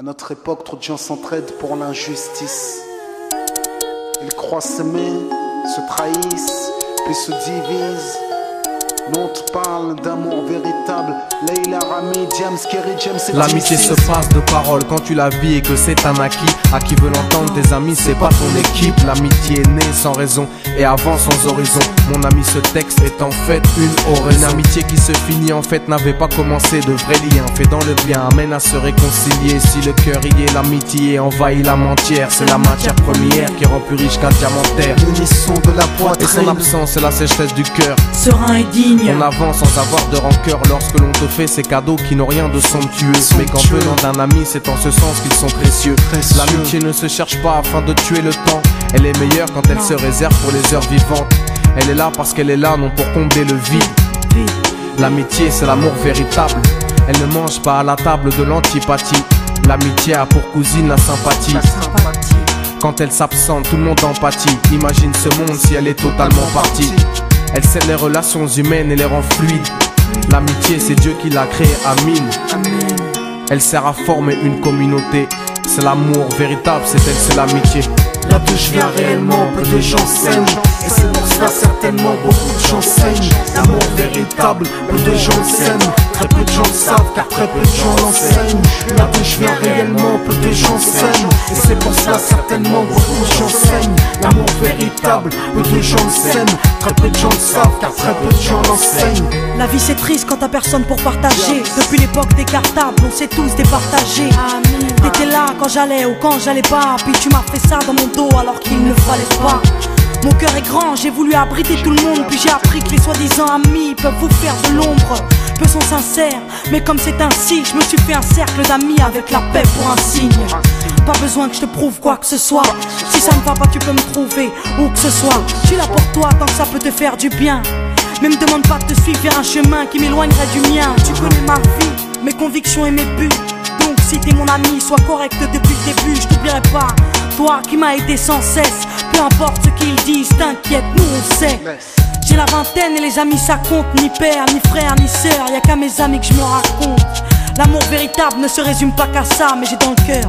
À notre époque, trop de gens s'entraident pour l'injustice. Ils croient s'aimer, se trahissent, puis se divisent. Nous on te parle d'amour véritable. Leila, Rami, Diams, Kerry, James et l'amitié se passe de paroles quand tu la vis et que c'est un acquis. À qui veut l'entendre, tes amis, c'est pas ton équipe. L'amitié est née sans raison et avant sans horizon. Mon ami, ce texte est en fait une oraison. Une amitié qui se finit en fait n'avait pas commencé. De vrais liens faits dans le bien amène à se réconcilier. Si le cœur y est, l'amitié envahit l'âme entière. C'est la matière première qui rend plus riche qu'un diamantaire. L'unisson de la poitrine et son absence, c'est la sécheresse du cœur. Serein et digne. On avance sans avoir de rancœur lorsque l'on te fait ces cadeaux qui n'ont rien de somptueux. Mais qu'en venant d'un ami, c'est en ce sens qu'ils sont précieux. L'amitié ne se cherche pas afin de tuer le temps. Elle est meilleure quand elle se réserve pour les heures vivantes. Elle est là parce qu'elle est là, non pour combler le vide. L'amitié, c'est l'amour véritable. Elle ne mange pas à la table de l'antipathie. L'amitié a pour cousine la sympathie. Quand elle s'absente, tout le monde empathie. Imagine ce monde si elle est totalement partie. Elle scelle les relations humaines et les rend fluides. L'amitié, c'est Dieu qui l'a créée, Amin. Elle sert à former une communauté. C'est l'amour véritable, c'est elle, c'est l'amitié. Là d'où je viens réellement, peu de gens s'aiment. Et c'est pour cela certainement beaucoup de gens saignent. L'amour véritable, peu de gens s'aiment. Très peu de gens le savent car très peu de gens l'enseignent. Là d'où je viens réellement, peu de gens s'aiment. Et c'est pour cela certainement beaucoup de gens saignent. L'amour véritable, peu de gens le s'aiment. Très peu de gens le savent car très peu de gens l'enseignent. La vie c'est triste quand t'as personne pour partager. Depuis l'époque des cartables, on s'est tous départagés. T'étais là quand j'allais ou quand j'allais pas. Puis tu m'as fait ça dans mon dos alors qu'il ne fallait pas. Mon cœur est grand, j'ai voulu abriter tout le monde. Puis j'ai appris que les soi-disant amis peuvent vous faire de l'ombre. Peu sont sincères, mais comme c'est ainsi, je me suis fait un cercle d'amis avec la paix pour un signe. Pas besoin que je te prouve quoi que ce soit. Si ça ne va pas, tu peux me trouver où que ce soit. Je suis là pour toi tant que ça peut te faire du bien. Mais me demande pas de te suivre vers un chemin qui m'éloignerait du mien. Tu connais ma vie, mes convictions et mes buts. Donc si t'es mon ami, sois correct depuis le début. Je t'oublierai pas, toi qui m'as aidé sans cesse. Peu importe ce qu'ils disent, t'inquiète, nous on sait. J'ai la vingtaine et les amis ça compte. Ni père, ni frère, ni sœur, y'a qu'à mes amis que je me raconte. L'amour véritable ne se résume pas qu'à ça, mais j'ai dans le cœur